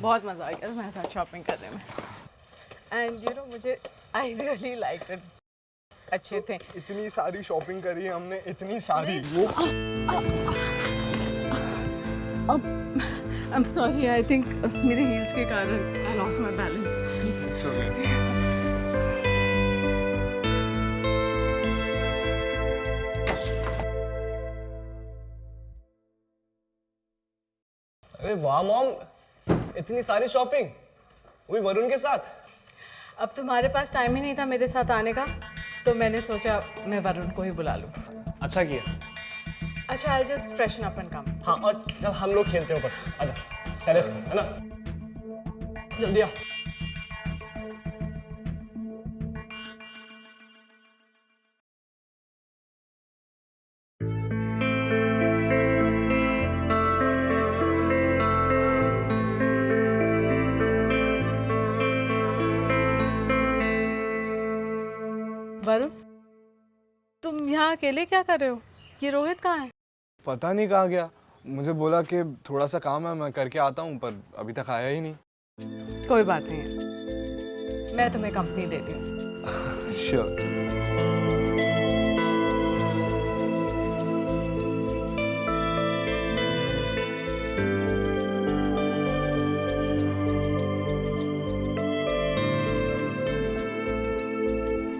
बहुत मज़ा आ गया तुम्हारे साथ शॉपिंग करने में। एंड यू नो मुझे आई रियली लाइक इट। अच्छे थे। इतनी सारी शॉपिंग करी है हमने, इतनी सारी। वो अब I am sorry, I think मेरे हील्स के कारण आई लॉस्ट माय बैलेंस। अरे वाह मॉम, इतनी सारी शॉपिंग, वो भी वरुण के साथ। अब तुम्हारे पास टाइम ही नहीं था मेरे साथ आने का, तो मैंने सोचा मैं वरुण को ही बुला लूं। अच्छा किया। अच्छा, I just freshen up and come. हाँ, और चल हम लोग खेलते हैं ऊपर, आजा टेरेस पे, है ना? जल्दी आ। वरुण, तुम यहाँ अकेले क्या कर रहे हो? ये रोहित कहाँ है? पता नहीं कहाँ गया। मुझे बोला कि थोड़ा सा काम है, मैं करके आता हूँ, पर अभी तक आया ही नहीं। कोई बात नहीं है, मैं तुम्हें कंपनी देती हूँ। श्योर।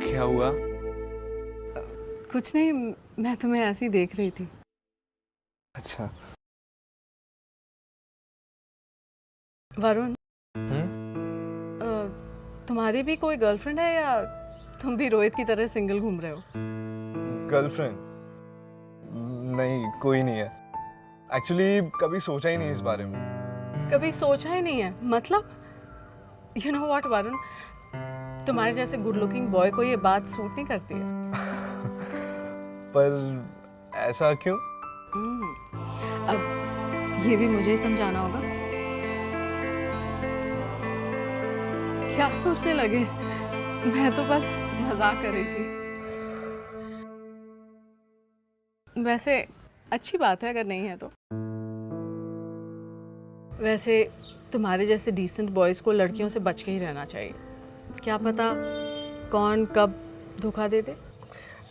क्या हुआ? कुछ नहीं, मैं तुम्हें ऐसे ही देख रही थी। अच्छा। वरुण, तुम्हारी भी कोई गर्लफ्रेंड है या तुम भी रोहित की तरह सिंगल घूम रहे हो? गर्लफ्रेंड? नहीं, कोई नहीं है। एक्चुअली कभी सोचा ही नहीं इस बारे में। कभी सोचा ही नहीं है मतलब? यू नो व्हाट वरुण, तुम्हारे जैसे गुड लुकिंग बॉय को ये बात सूट नहीं करती है। पर ऐसा क्यों? अब ये भी मुझे ही समझाना होगा। क्या सोचने लगे? मैं तो बस मजाक कर रही थी। वैसे अच्छी बात है अगर नहीं है तो। वैसे तुम्हारे जैसे डिसेंट बॉयज को लड़कियों से बच के ही रहना चाहिए। क्या पता कौन कब धोखा दे दे।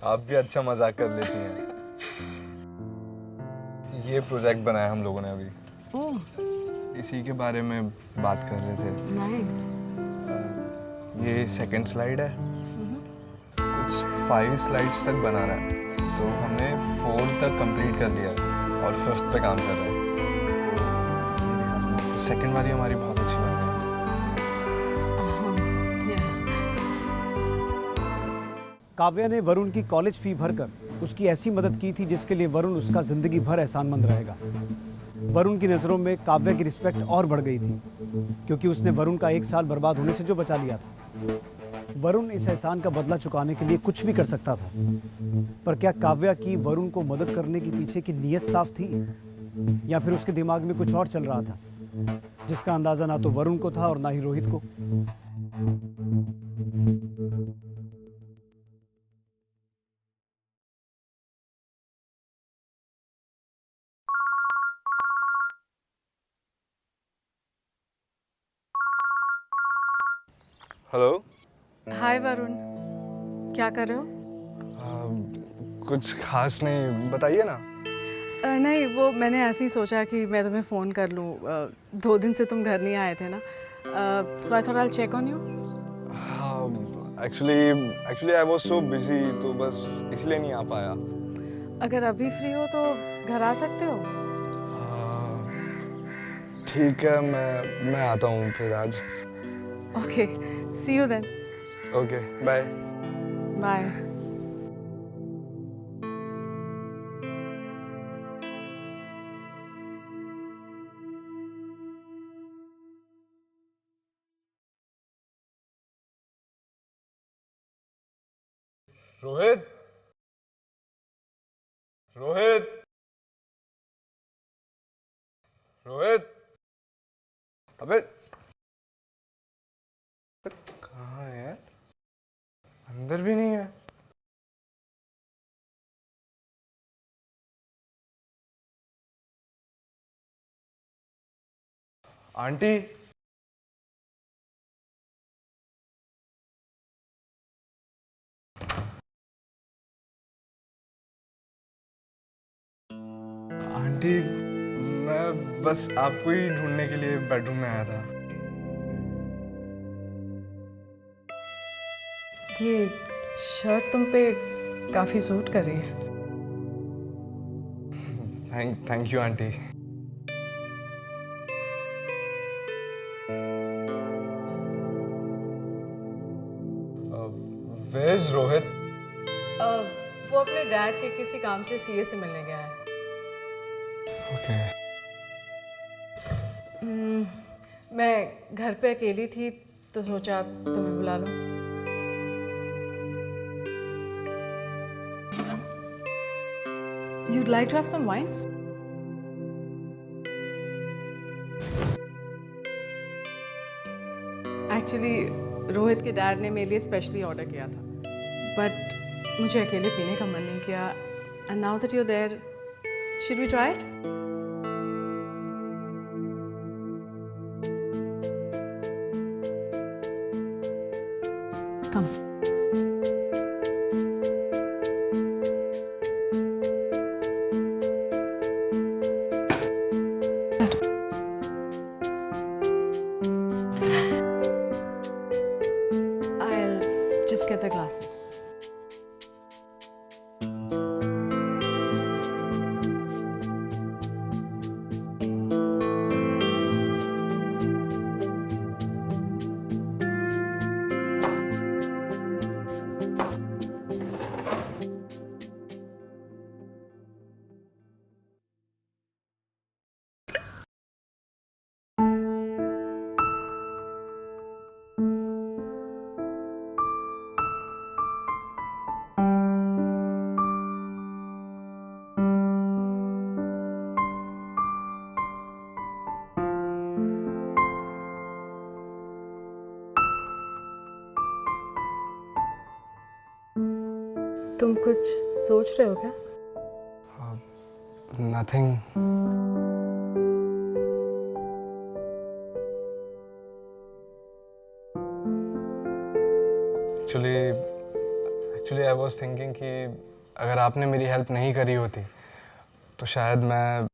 आप भी अच्छा मजाक कर लेती हैं। ये प्रोजेक्ट बनाया हम लोगों ने अभी। ओह, इसी के बारे में बात कर रहे थे। नाइस। ये सेकंड स्लाइड है। कुछ 5 स्लाइड्स तक बनाना है, तो हमने 4 तक कंप्लीट कर लिया और 5th पे काम कर रहे हैं। तो ये दिखा दूँ आपको। सेकंड वाली हमारी बहुत अच्छी लग रही है। काव्या ने वरुण की कॉलेज फी भरकर उसकी ऐसी मदद की थी जिसके लिए वरुण उसका जिंदगी भर एहसानमंद रहेगा। वरुण की नज़रों में काव्या की रिस्पेक्ट और बढ़ गई थी, क्योंकि उसने वरुण का 1 साल बर्बाद होने से जो बचा लिया था। वरुण इस एहसान का बदला चुकाने के लिए कुछ भी कर सकता था, पर क्या काव्या की वरुण को मदद करने के पीछे की नीयत साफ थी, या फिर उसके दिमाग में कुछ और चल रहा था जिसका अंदाजा ना तो वरुण को था और ना ही रोहित को। हेलो। हाय वरुण, क्या कर रहे हो? कुछ खास नहीं, बताइए ना। नहीं, वो मैंने ऐसे ही सोचा कि मैं तुम्हें फ़ोन कर लूँ। 2 दिन से तुम घर नहीं आए थे ना, so I thought I will check on you. Actually I was so busy, तो बस इसलिए नहीं आ पाया। अगर अभी फ्री हो तो घर आ सकते हो। ठीक है, मैं आता हूँ फिर आज। Okay, see you then. Okay, bye. Bye. Rohit, Rohit, Rohit, अबे कहाँ है? अंदर भी नहीं है। आंटी। आंटी, मैं बस आपको ही ढूंढने के लिए बेडरूम में आया था। ये शर्ट तुम पे काफ़ी सूट कर रही है। Thank you aunty. Where is Rohit? वो अपने डैड के किसी काम से सीए से मिलने गया है। ओके। मैं घर पे अकेली थी तो सोचा तुम्हें बुला लूं। You'd like to have some wine? Actually, Rohit के डैड ने मेरे लिए स्पेशली ऑर्डर किया था, बट मुझे अकेले पीने का मन नहीं किया। And now that you're there, should we try it? Come. I'll just get the glasses. तुम कुछ सोच रहे हो क्या? Nothing. Actually I was thinking कि अगर आपने मेरी हेल्प नहीं करी होती तो शायद मैं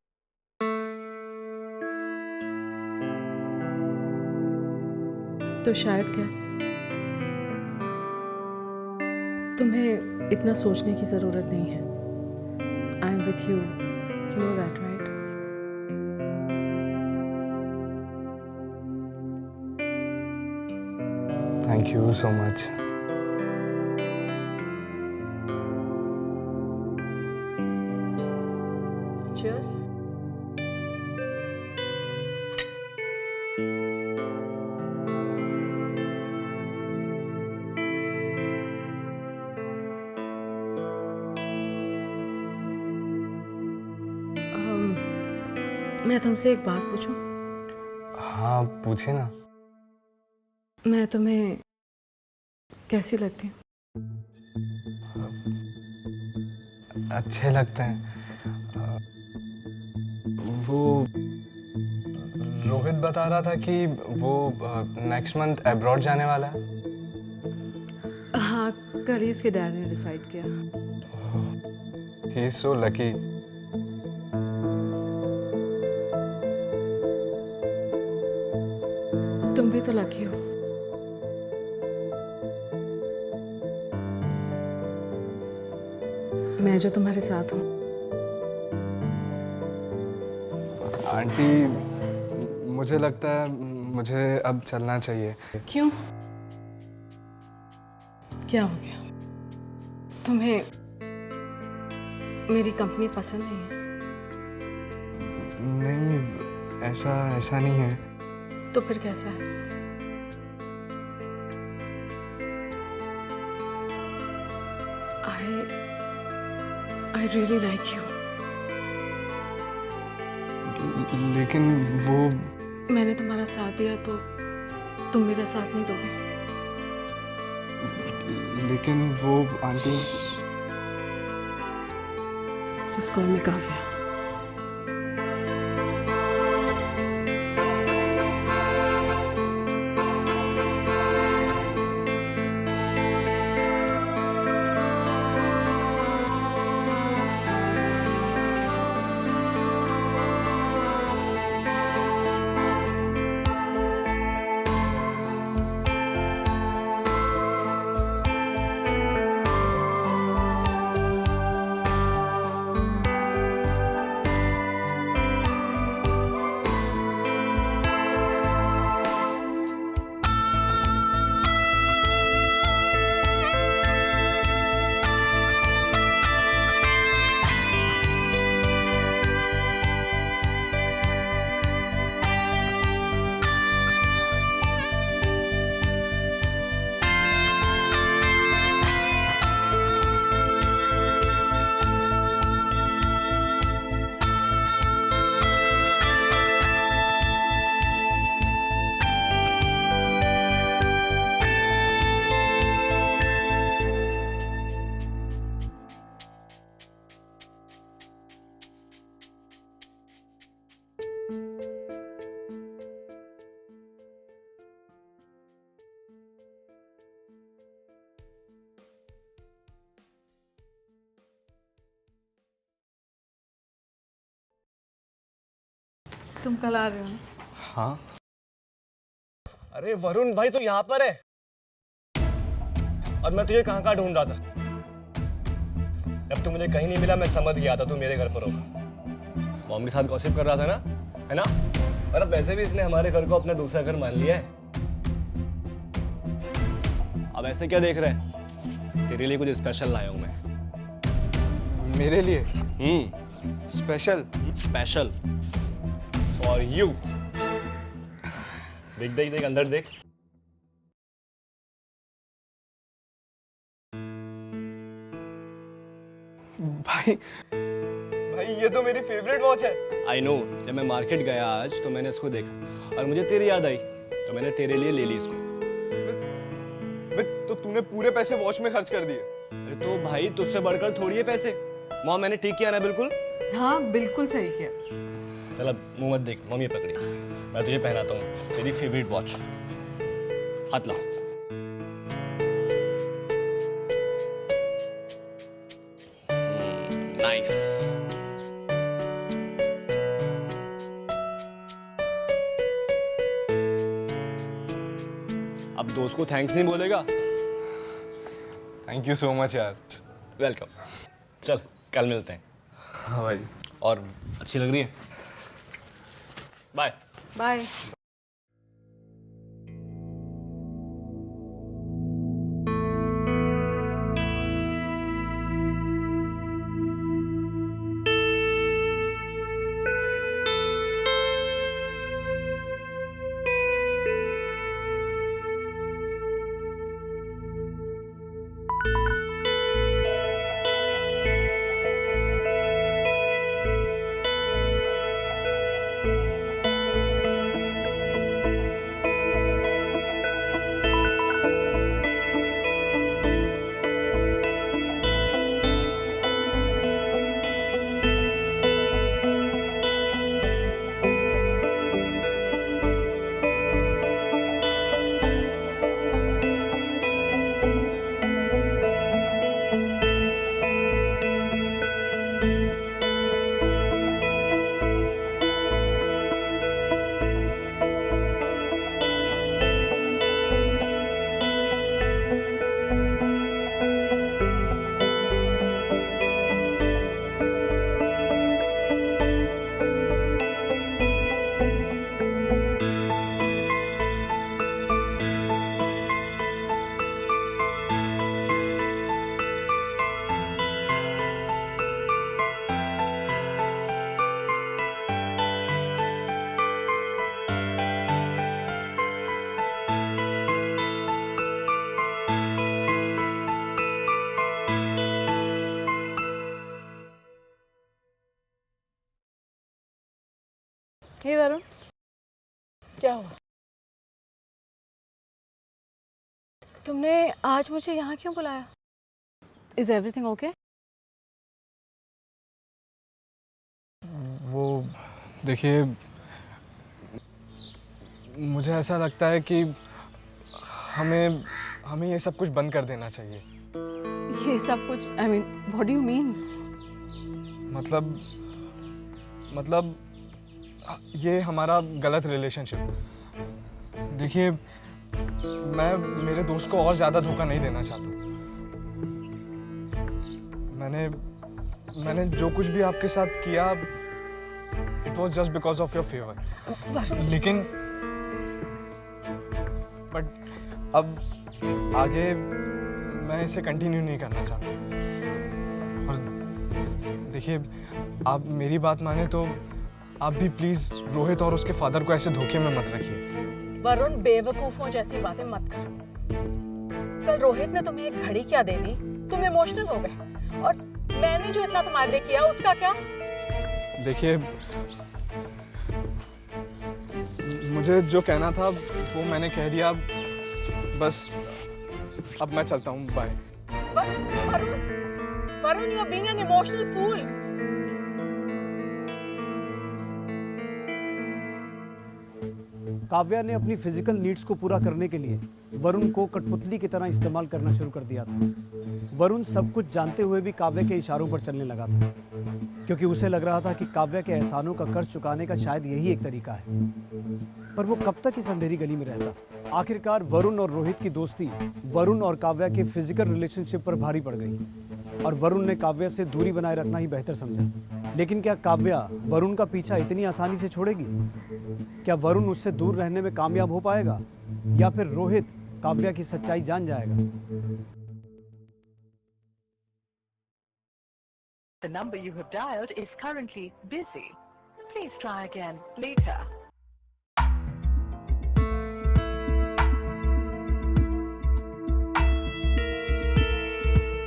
तो शायद क्या? तुम्हें इतना सोचने की ज़रूरत नहीं है। I am with you, you know that right? Thank you so much. Cheers. मैं तुमसे एक बात पूछूं? हाँ पूछिए ना। मैं तुम्हें कैसी लगती हूँ? अच्छे लगते हैं। वो रोहित बता रहा था कि वो नेक्स्ट मंथ अब्रॉड जाने वाला है। हाँ, कल ही इसके डैड ने डिसाइड किया। He is so lucky. तुम भी तो लकी हो। मैं जो तुम्हारे साथ हूँ। आंटी, मुझे लगता है मुझे अब चलना चाहिए। क्यों? क्या हो गया? तुम्हें मेरी कंपनी पसंद नहीं है? नहीं, ऐसा नहीं है। तो फिर कैसा है? I really like you. लेकिन वो मैंने तुम्हारा साथ दिया तो तुम मेरा साथ नहीं दोगे? लेकिन वो aunty. Just call me Kavya. तुम कल आ रहे हो ना? हाँ अरे वरुण भाई तो यहाँ पर है और मैं तुझे कहाँ ढूंढ रहा था। जब तू मुझे कहीं नहीं मिला मैं समझ गया था तू मेरे घर पर होगा। मॉम के साथ गॉसिप कर रहा था ना, है ना? और अब वैसे भी इसने हमारे घर को अपना दूसरा घर मान लिया है। अब ऐसे क्या देख रहे हैं? तेरे लिए कुछ स्पेशल लाया हूं मैं। मेरे लिए स्पेशल स्पेशल फॉर यू। देख देख देख अंदर देख। भाई भाई ये तो मेरी फेवरेट वॉच है। आई नो, जब मैं मार्केट गया आज तो मैंने इसको देखा और मुझे तेरी याद आई तो मैंने तेरे लिए ले ली इसको। तो तूने पूरे पैसे वॉच में खर्च कर दिए? अरे तो भाई तुझसे बढ़कर थोड़ी है पैसे। मॉम मैंने ठीक किया ना बिल्कुल? हाँ बिल्कुल सही किया। चल अब मुंह मत देख, मम्मी पकड़ी। मैं तुझे पहनाता हूँ तेरी फेवरेट वॉच। हाथ लाओ। नाइस। अब दोस्त को थैंक्स नहीं बोलेगा? थैंक यू सो मच यार। वेलकम। चल कल मिलते हैं। हाँ भाई। और अच्छी लग रही है। बाय। बाय। हे वरुण, क्या हुआ? तुमने आज मुझे यहाँ क्यों बुलाया? Is everything okay? वो देखिए, मुझे ऐसा लगता है कि हमें ये सब कुछ बंद कर देना चाहिए। ये सब कुछ, I mean, what do you mean? मतलब ये हमारा गलत रिलेशनशिप। देखिए, मैं मेरे दोस्त को और ज़्यादा धोखा नहीं देना चाहता। मैंने जो कुछ भी आपके साथ किया, it was just because of your favour. लेकिन बट अब आगे मैं इसे कंटिन्यू नहीं करना चाहता। और देखिए, आप मेरी बात माने तो आप भी प्लीज रोहित और उसके फादर को ऐसे धोखे में मत रखिए। वरुण, बेवकूफों जैसी बातें मत करो। कल रोहित ने तुम्हें एक घड़ी क्या दे दी, तुम इमोशनल हो गए, और मैंने जो इतना तुम्हारे लिए किया उसका क्या? देखिए, मुझे जो कहना था वो मैंने कह दिया। बस अब मैं चलता हूँ। Bye. Varun, you are being an emotional fool. Kavya ने अपनी फिजिकल नीड्स को पूरा करने के लिए वरुण को कठपुतली की तरह इस्तेमाल करना शुरू कर दिया था। वरुण सब कुछ जानते हुए भी काव्या के इशारों पर चलने लगा था, क्योंकि उसे लग रहा था कि काव्या के एहसानों का कर्ज चुकाने का शायद यही एक तरीका है। पर वो कब तक इस अंधेरी गली में रहता? आखिरकार वरुण और रोहित की दोस्ती वरुण और काव्या के फिजिकल रिलेशनशिप पर भारी पड़ गई और वरुण ने काव्या से दूरी बनाए रखना ही बेहतर समझा। लेकिन क्या काव्या वरुण का पीछा इतनी आसानी से छोड़ेगी? क्या वरुण उससे दूर रहने में कामयाब हो पाएगा या फिर रोहित काव्या की सच्चाई जान जाएगा? The number you have dialed is currently busy. Please try again later.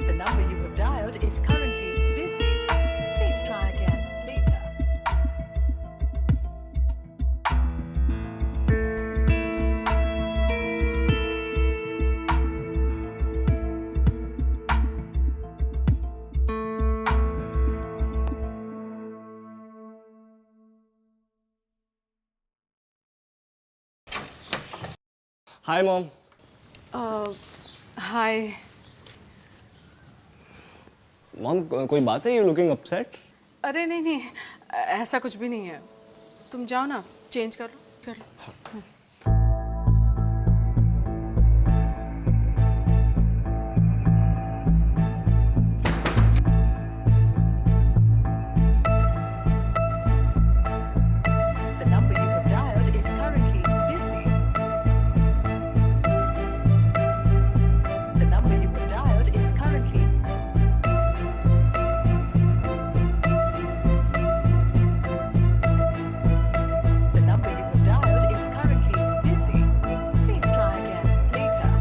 The number you have dialed is currently busy. Please try again later. Hi mom. Hi. Mom कोई बात है? You looking upset. अरे नहीं नहीं, ऐसा कुछ भी नहीं है। तुम जाओ ना, चेंज कर लो। The number you have dialed is currently busy. The number you have dialed is currently The number you have dialed is currently busy. Please try again later.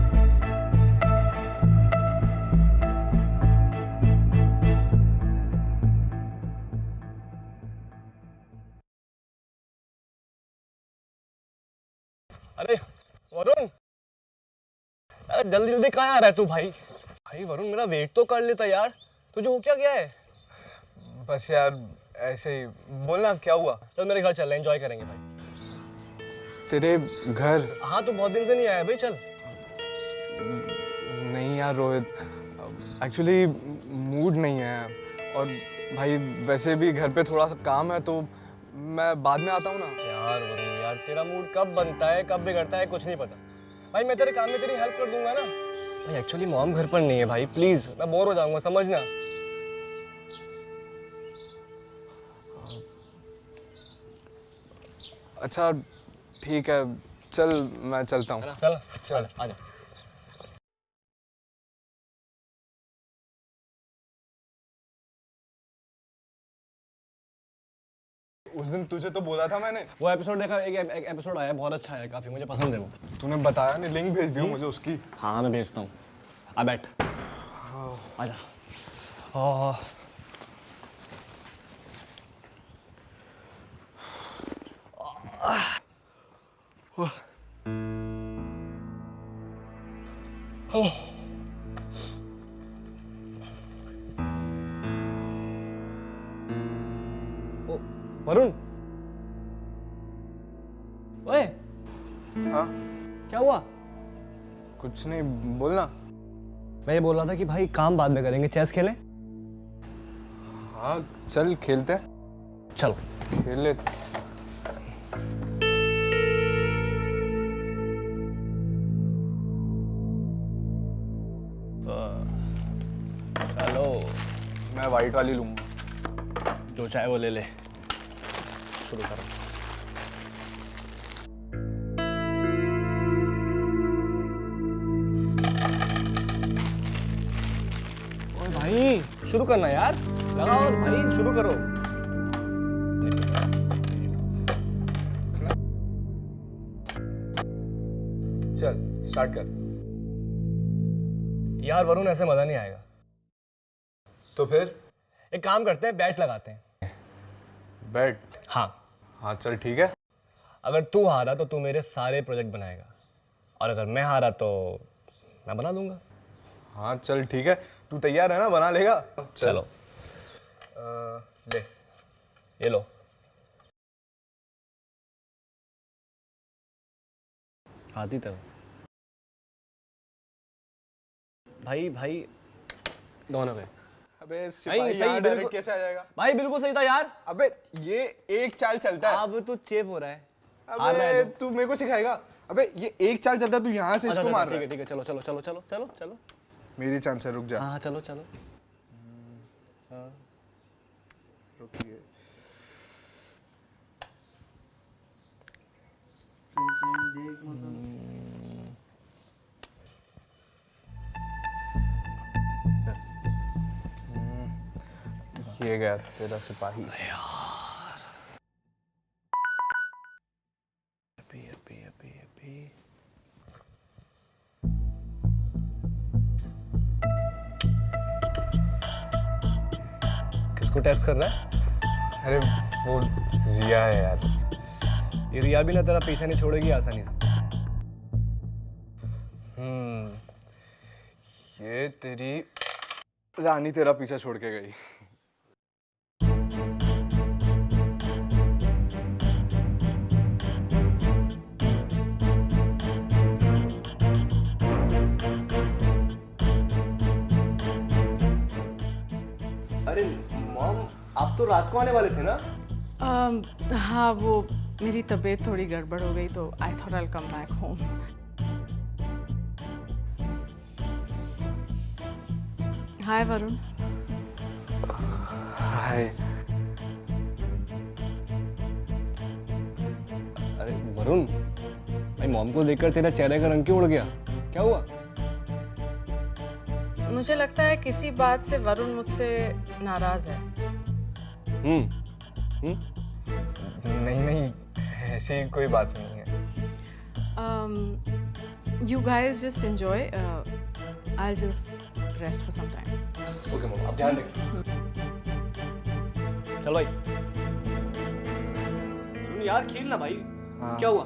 अरे वरुण, अरे जल्दी जल्दी कहाँ आ रहा है तू भाई? भाई वरुण, मेरा वेट तो कर लेता यार। तुझे हो क्या गया है? बस यार ऐसे ही। बोलना क्या हुआ? चल मेरे घर चल, एंजॉय करेंगे भाई। तेरे घर? हाँ, तू बहुत दिन से नहीं आया भाई, चल। नहीं यार रोहित, एक्चुअली मूड नहीं है। और भाई वैसे भी घर पे थोड़ा सा काम है, तो मैं बाद में आता हूँ ना। यार वरुण यार, तेरा मूड कब बनता है कब बिगड़ता है कुछ नहीं पता। भाई मैं तेरे काम में तेरी हेल्प कर दूंगा ना। भाई एक्चुअली मॉम घर पर नहीं है भाई, प्लीज, मैं बोर हो जाऊंगा, समझना। अच्छा ठीक है, चल मैं चलता हूँ। चल चल आजा। उस दिन तुझे तो बोला था मैंने। वो एपिसोड देखा, एक एपिसोड आया, बहुत अच्छा है, काफी मुझे पसंद है वो। तूने बताया नहीं, लिंक भेज दियो मुझे उसकी। हाँ मैं भेजता हूँ, आ बैठ, आजा। वरुण, ओए हाँ क्या हुआ? कुछ नहीं, बोलना। मैं ये बोल रहा था कि भाई काम बाद में करेंगे, चेस खेलें? हाँ चल खेलते हैं। चलो खेल लेते। चलो, मैं वाइट वाली लूँगा। जो चाहे वो ले ले, शुरू करो। ओए भाई शुरू करना यार, लगाओ भाई, शुरू करो। चल स्टार्ट कर। यार वरुण, ऐसे मजा नहीं आएगा। तो फिर एक काम करते हैं, बैट लगाते हैं। बैट? हाँ, हाँ चल ठीक है। अगर तू हारा तो तू मेरे सारे प्रोजेक्ट बनाएगा, और अगर मैं हारा तो मैं बना दूंगा। हाँ चल ठीक है, तू तैयार है ना? बना लेगा? चलो ले। ये लो। आती तब भाई भाई दोनों गए। अबे सही, सिपाही यहाँ बिल्कुल। direct कैसे आ जाएगा? भाई बिल्कुल सही था यार। अबे ये एक चाल चलता है। अब तू चेप हो रहा है। हार रहा अबे है तू। तू मेरे को सिखाएगा? अबे ये एक चाल चलता है, तू यहाँ से अच्छा, इसको अच्छा, मार ठीक रहा है है। ठीक है, चलो चलो चलो चलो चलो चलो। मेरी चांस है, रुक जा। हाँ चलो चलो। रुकिए। ये गया तेरा सिपाही। अभी। किसको टेक्स्ट कर रहा है? अरे वो रिया है यार। ये रिया भी ना तेरा पीछा नहीं छोड़ेगी आसानी से। ये तेरी रानी तेरा पीछा छोड़ के गई। अरे मॉम, आप तो रात को आने वाले थे ना? हाँ, वो मेरी तबीयत थोड़ी गड़बड़ हो गई तो I thought I will come back home. Hi Varun. Hi. अरे वरुण, भाई मॉम को देखकर तेरा चेहरे का रंग क्यों उड़ गया? क्या हुआ? मुझे लगता है किसी बात से वरुण मुझसे नाराज है। नहीं, ऐसी कोई बात नहीं है। You guys just enjoy. I'll just rest for some time. Okay mom, आप ध्यान रखिए। चलो भाई। वरुण यार खेलना भाई। क्या हुआ?